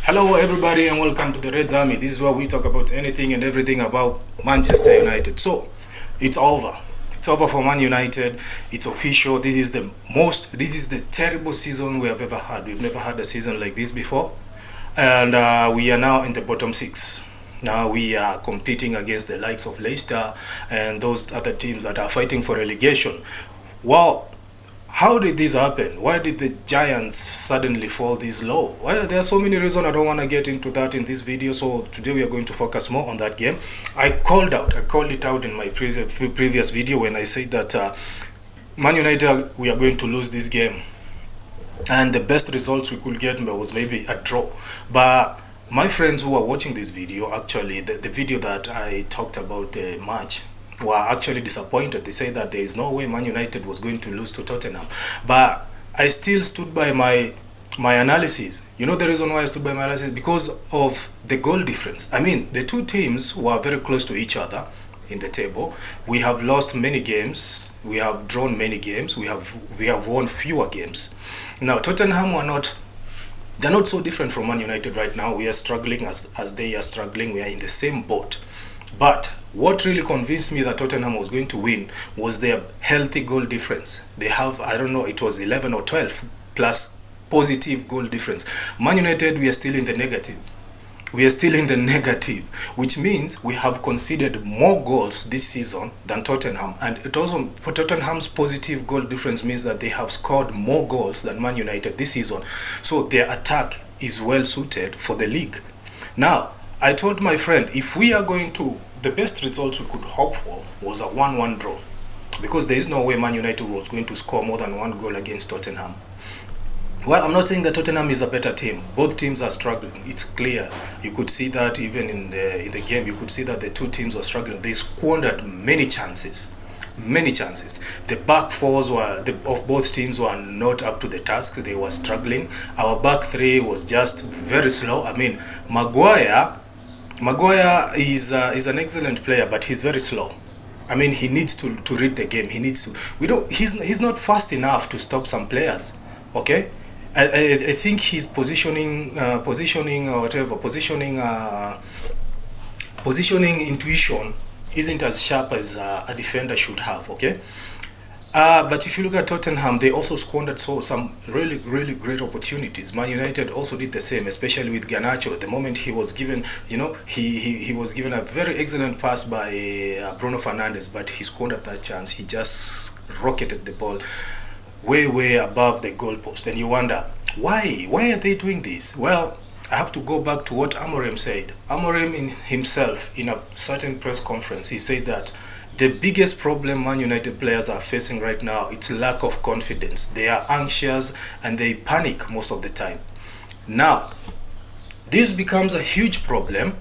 Hello everybody and welcome to the Reds Army. This is where we talk about anything and everything about Manchester United. So, it's over. It's over for Man United. It's official. This is the terrible season we have ever had. We've never had a season like this before. And we are now in the bottom six. Now we are competing against the likes of Leicester and those other teams that are fighting for relegation. Wow. How did this happen? Why did the Giants suddenly fall this low? Well, there are so many reasons. I don't want to get into that in this video. So today we are going to focus more on that game. I called it out in my previous video when I said that Man United, we are going to lose this game. And the best results we could get was maybe a draw. But my friends who are watching this video, actually, the video that I talked about the match, were actually disappointed. They say that there is no way Man United was going to lose to Tottenham. But I still stood by my analysis. You know the reason why I stood by my analysis? Because of the goal difference. I mean, the two teams were very close to each other in the table. We have lost many games. We have drawn many games. We have won fewer games. Now, Tottenham they're not so different from Man United right now. We are struggling as they are struggling. We are in the same boat. But what really convinced me that Tottenham was going to win was their healthy goal difference. They have, I don't know, it was 11 or 12 plus positive goal difference. Man United, we are still in the negative. We are still in the negative, which means we have conceded more goals this season than Tottenham. And it also, for Tottenham's positive goal difference means that they have scored more goals than Man United this season. So their attack is well suited for the league. Now, I told my friend, if we are going to, the best result we could hope for was a 1-1 draw. Because there is no way Man United was going to score more than one goal against Tottenham. Well, I'm not saying that Tottenham is a better team. Both teams are struggling. It's clear. You could see that even in the game. You could see that the two teams were struggling. They squandered many chances. Many chances. The back fours of both teams were not up to the task. They were struggling. Our back three was just very slow. I mean, Maguire is an excellent player, but he's very slow. I mean, he needs to read the game. He needs to. He's not fast enough to stop some players. Okay, I think his positioning intuition isn't as sharp as a defender should have. Okay. But if you look at Tottenham, they also squandered some really great opportunities. Man United also did the same, especially with Garnacho. The moment he was given, he was given a very excellent pass by Bruno Fernandes, but he squandered that chance. He just rocketed the ball way above the goalpost. And you wonder, why are they doing this? Well, I have to go back to what Amorim said. Amorim himself, in a certain press conference, he said that the biggest problem Man United players are facing right now, it's lack of confidence. They are anxious and they panic most of the time. Now, this becomes a huge problem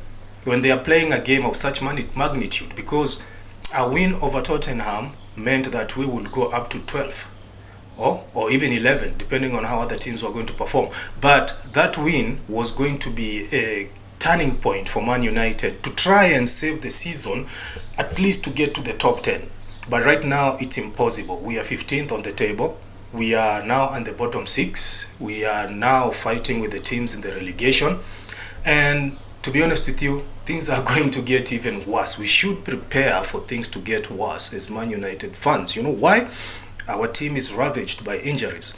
when they are playing a game of such magnitude, because a win over Tottenham meant that we would go up to 12 or even 11, depending on how other teams were going to perform. But that win was going to be a turning point for Man United to try and save the season, at least to get to the top 10. But right now it's impossible. We are 15th on the table. We are now on the bottom 6. We are now fighting with the teams in the relegation. And to be honest with you, things are going to get even worse. We should prepare for things to get worse as Man United fans. You know why? Our team is ravaged by injuries.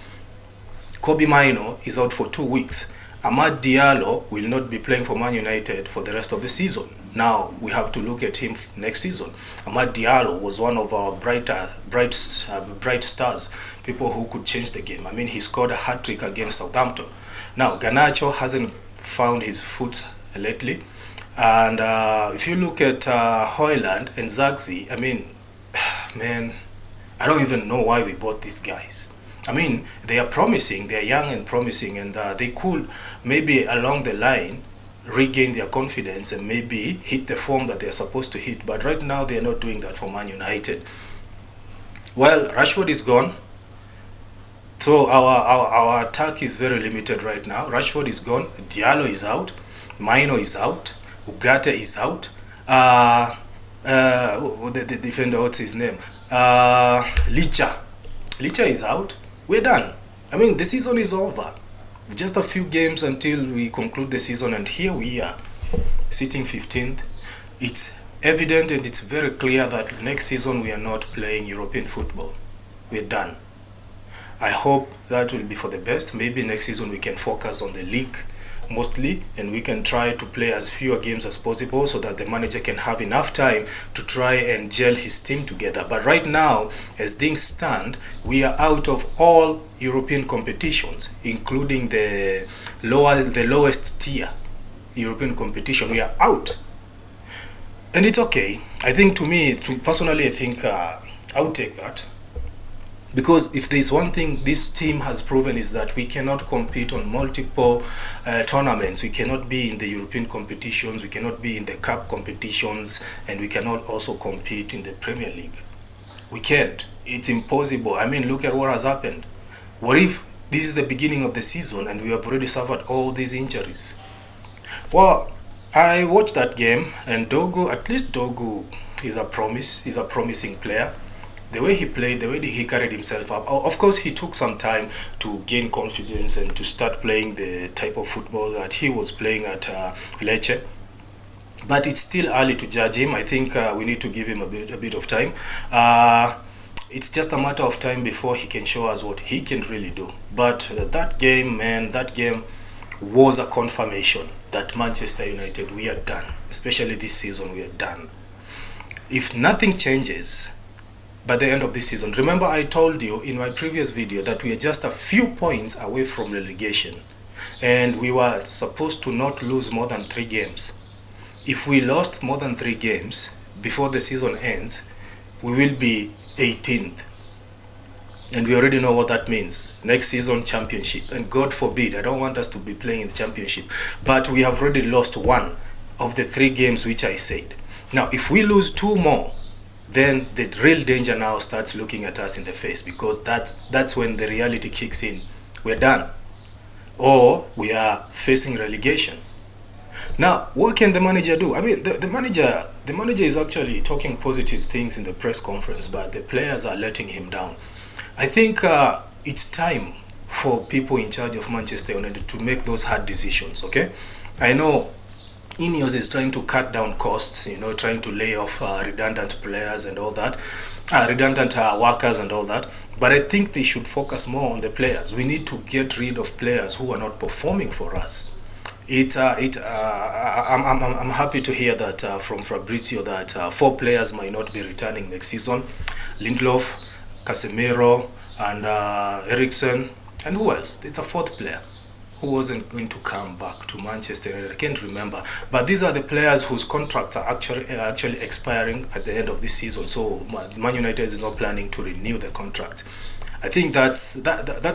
Kobe Mainoo is out for 2 weeks. Amad Diallo will not be playing for Man United for the rest of the season. Now, we have to look at him next season. Amad Diallo was one of our bright stars, people who could change the game. I mean, he scored a hat-trick against Southampton. Now, Garnacho hasn't found his foot lately. And if you look at Højlund and Zagzi, I mean, man, I don't even know why we bought these guys. I mean, they are promising, they are young and promising, and they could maybe along the line regain their confidence and maybe hit the form that they are supposed to hit. But right now, they are not doing that for Man United. Well, Rashford is gone. So our attack is very limited right now. Rashford is gone. Diallo is out. Mainoo is out. Ugarte is out. The defender, what's his name? Licha is out. We're done. I mean, the season is over. Just a few games until we conclude the season, and here we are, sitting 15th. It's evident and it's very clear that next season we are not playing European football. We're done. I hope that will be for the best. Maybe next season we can focus on the league mostly, and we can try to play as fewer games as possible so that the manager can have enough time to try and gel his team together. But right now, as things stand, we are out of all European competitions, including the lowest tier European competition. We are out, and it's okay. I think, to me personally, I think I would take that. Because if there's one thing this team has proven, is that we cannot compete on multiple tournaments. We cannot be in the European competitions, we cannot be in the cup competitions, and we cannot also compete in the Premier League. We can't. It's impossible. I mean, look at what has happened. What if this is the beginning of the season and we have already suffered all these injuries? Well, I watched that game, and Dogu, at least Dogu is a promising player. The way he played, the way he carried himself up. Of course, he took some time to gain confidence and to start playing the type of football that he was playing at Lecce. But it's still early to judge him. I think we need to give him a bit of time. It's just a matter of time before he can show us what he can really do. But that game, man, that game was a confirmation that Manchester United, we are done. Especially this season, we are done. If nothing changes by the end of this season. Remember, I told you in my previous video that we are just a few points away from relegation, and we were supposed to not lose more than 3 games. If we lost more than 3 games before the season ends, we will be 18th, and we already know what that means. Next season, championship, and God forbid, I don't want us to be playing in the championship, but we have already lost 1 of the 3 games which I said. Now, if we lose 2 more, then the real danger now starts looking at us in the face, because that's when the reality kicks in. We're done, or we are facing relegation. Now, what can the manager do? I mean, the manager is actually talking positive things in the press conference, but the players are letting him down. I think it's time for people in charge of Manchester United to make those hard decisions. Okay, I know INEOS is trying to cut down costs, trying to lay off redundant players and all that, redundant workers and all that. But I think they should focus more on the players. We need to get rid of players who are not performing for us. I'm happy to hear that from Fabrizio that 4 players might not be returning next season: Lindelof, Casemiro, and Eriksen, and who else? It's a 4th player who wasn't going to come back to Manchester United. I can't remember, but these are the players whose contracts are actually expiring at the end of this season. So Man United is not planning to renew the contract. I think that's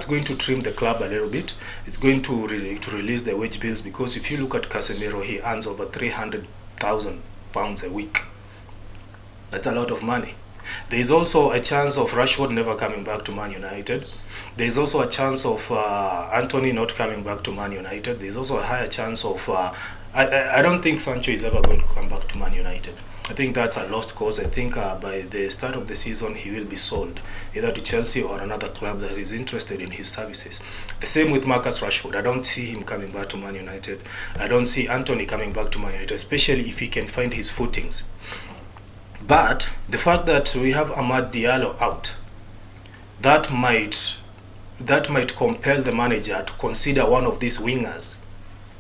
going to trim the club a little bit. It's going to release the wage bills, because if you look at Casemiro, he earns over £300,000 a week. That's a lot of money. There is also a chance of Rashford never coming back to Man United. There is also a chance of Anthony not coming back to Man United. There is also a higher chance of I don't think Sancho is ever going to come back to Man United. I think that's a lost cause. I think by the start of the season he will be sold either to Chelsea or another club that is interested in his services. The same with Marcus Rashford. I don't see him coming back to Man United. I don't see Anthony coming back to Man United, especially if he can find his footings. But the fact that we have Amad Diallo out, that might compel the manager to consider one of these wingers.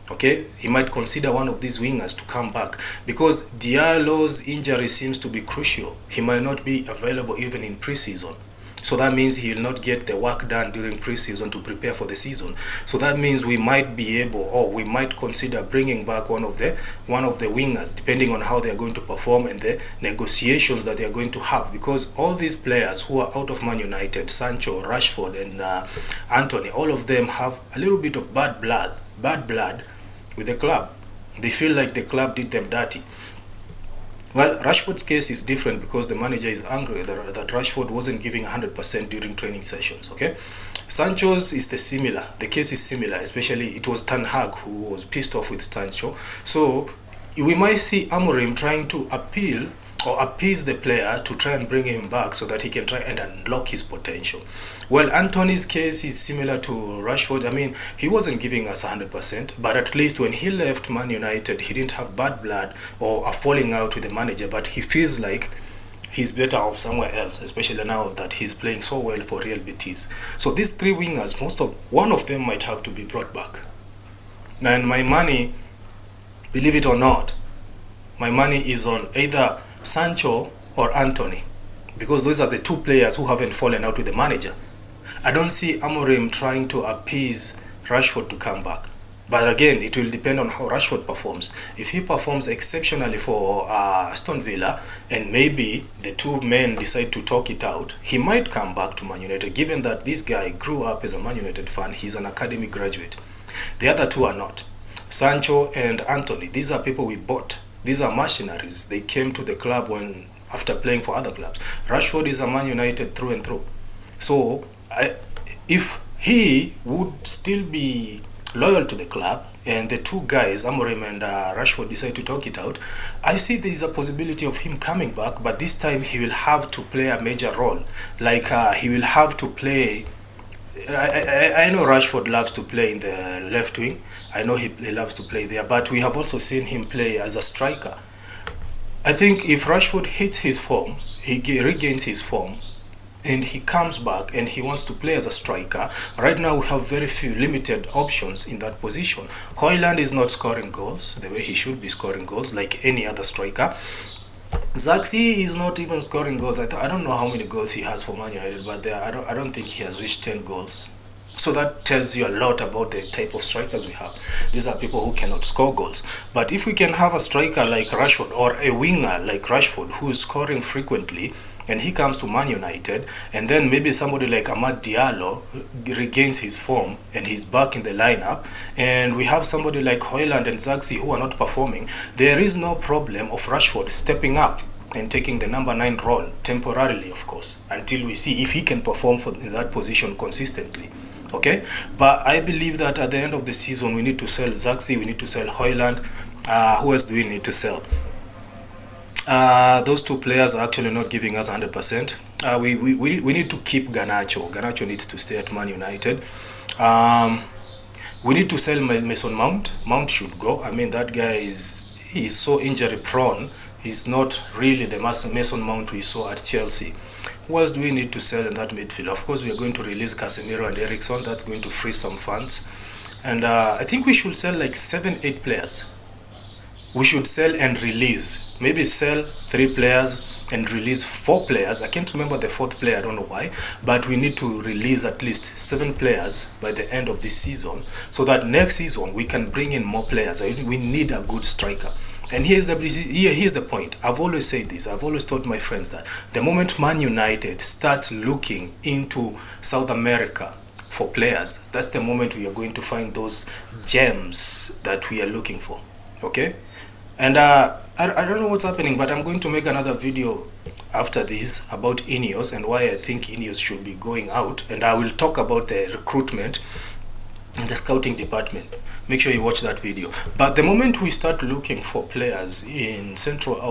Okay, he might consider one of these wingers to come back, because Diallo's injury seems to be crucial. He might not be available even in pre-season. So that means he will not get the work done during pre-season to prepare for the season. So that means we might be able, or we might consider bringing back one of the wingers, depending on how they are going to perform and the negotiations that they are going to have. Because all these players who are out of Man United, Sancho, Rashford, and Anthony, all of them have a little bit of bad blood with the club. They feel like the club did them dirty. Well, Rashford's case is different, because the manager is angry that Rashford wasn't giving 100% during training sessions. Okay, Sancho's is the case is similar, especially it was Ten Hag who was pissed off with Sancho. So we might see Amorim trying to appeal or appease the player to try and bring him back so that he can try and unlock his potential. Well, Anthony's case is similar to Rashford. I mean, he wasn't giving us 100%, but at least when he left Man United, he didn't have bad blood or a falling out with the manager, but he feels like he's better off somewhere else, especially now that he's playing so well for Real Betis. So these three wingers, one of them might have to be brought back. And my money, believe it or not, my money is on either Sancho or Anthony, because those are the two players who haven't fallen out with the manager. I don't see Amorim trying to appease Rashford to come back. But again, it will depend on how Rashford performs. If he performs exceptionally for Aston Villa, and maybe the two men decide to talk it out, he might come back to Man United, given that this guy grew up as a Man United fan. He's an academy graduate. The other two are not. Sancho and Anthony, these are people we bought. These are mercenaries. They came to the club after playing for other clubs. Rashford is a Man United through and through. So if he would still be loyal to the club and the two guys, Amorim and Rashford, decide to talk it out, I see there is a possibility of him coming back, but this time he will have to play a major role. Like he will have to play. I know Rashford loves to play in the left wing. I know he loves to play there, but we have also seen him play as a striker. I think if Rashford hits his form, he regains his form, and he comes back and he wants to play as a striker. Right now we have very few limited options in that position. Højlund is not scoring goals the way he should be scoring goals like any other striker. Zaxi is not even scoring goals. I don't know how many goals he has for Man United, but I don't think he has reached 10 goals. So that tells you a lot about the type of strikers we have. These are people who cannot score goals. But if we can have a striker like Rashford or a winger like Rashford who is scoring frequently, and he comes to Man United, and then maybe somebody like Amad Diallo regains his form and he's back in the lineup, and we have somebody like Højlund and Zaxi who are not performing, there is no problem of Rashford stepping up and taking the number 9 role temporarily, of course, until we see if he can perform in that position consistently. Okay, but I believe that at the end of the season we need to sell Zaxi, we need to sell Højlund. Who else do we need to sell? Those two players are actually not giving us 100%. We need to keep Garnacho. Garnacho needs to stay at Man United. We need to sell Mason Mount. Mount should go. I mean, that guy he's so injury prone. He's not really the Mason Mount we saw at Chelsea. Who else do we need to sell in that midfield? Of course, we are going to release Casemiro and Eriksson. That's going to free some funds. And I think we should sell like 7-8 players. We should sell and release. Maybe sell 3 players and release 4 players. I can't remember the 4th player, I don't know why. But we need to release at least 7 players by the end of this season, so that next season we can bring in more players. We need a good striker. And here's the point. I've always said this. I've always told my friends that the moment Man United starts looking into South America for players, that's the moment we are going to find those gems that we are looking for. Okay? And I don't know what's happening, but I'm going to make another video after this about INEOS and why I think INEOS should be going out. And I will talk about the recruitment and the scouting department. Make sure you watch that video. But the moment we start looking for players in Central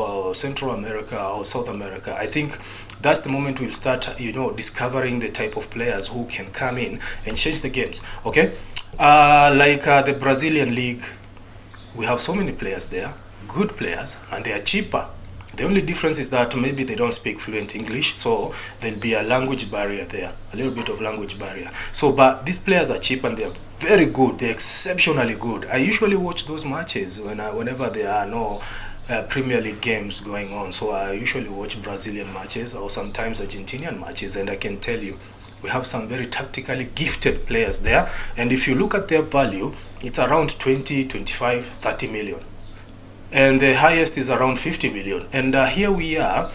America or South America, I think that's the moment we'll start, discovering the type of players who can come in and change the games. Okay, like the Brazilian league, we have so many players there, good players, and they are cheaper. The only difference is that maybe they don't speak fluent English, so there'll be a language barrier there, a little bit of language barrier. So, but these players are cheap and they're very good. They're exceptionally good. I usually watch those matches whenever there are no Premier League games going on. So I usually watch Brazilian matches or sometimes Argentinian matches, and I can tell you, we have some very tactically gifted players there. And if you look at their value, it's around 20, 25, 30 million. And the highest is around 50 million. And here we are.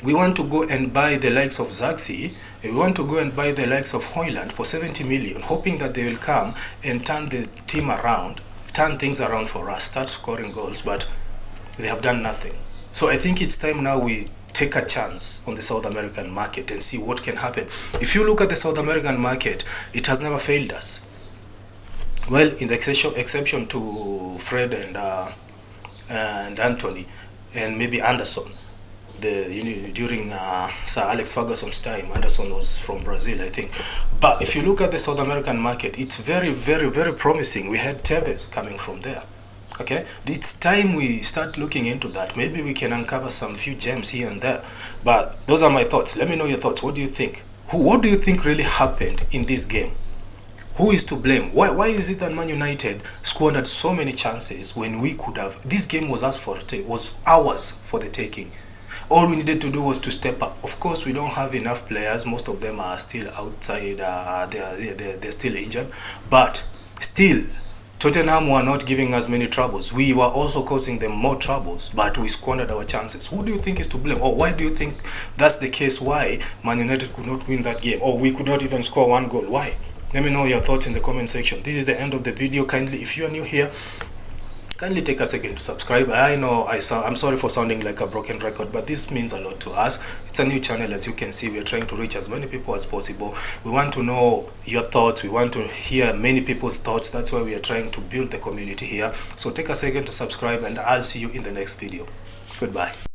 We want to go and buy the likes of Zaxi. We want to go and buy the likes of Højlund for 70 million, hoping that they will come and turn the team around, turn things around for us, start scoring goals, but they have done nothing. So I think it's time now we take a chance on the South American market and see what can happen. If you look at the South American market, it has never failed us. Well, in the exception to Fred and Anthony and maybe Anderson. during Sir Alex Ferguson's time. Anderson was from Brazil, I think. But if you look at the South American market, it's very, very, very promising. We had Tevez coming from there. Okay, it's time we start looking into that. Maybe we can uncover some few gems here and there. But those are my thoughts. Let me know your thoughts. What do you think? What do you think really happened in this game? Who is to blame? Why is it that Man United squandered so many chances when we could have? This game was ours for the taking. All we needed to do was to step up. Of course, we don't have enough players. Most of them are still outside. They're still injured. But still, Tottenham were not giving us many troubles. We were also causing them more troubles, but we squandered our chances. Who do you think is to blame? Or why do you think that's the case? Why Man United could not win that game? Or we could not even score one goal? Why? Let me know your thoughts in the comment section. This is the end of the video. Kindly, if you are new here, kindly take a second to subscribe. I know I'm sorry for sounding like a broken record, but this means a lot to us. It's a new channel, as you can see. We're trying to reach as many people as possible. We want to know your thoughts. We want to hear many people's thoughts. That's why we are trying to build the community here. So take a second to subscribe, and I'll see you in the next video. Goodbye.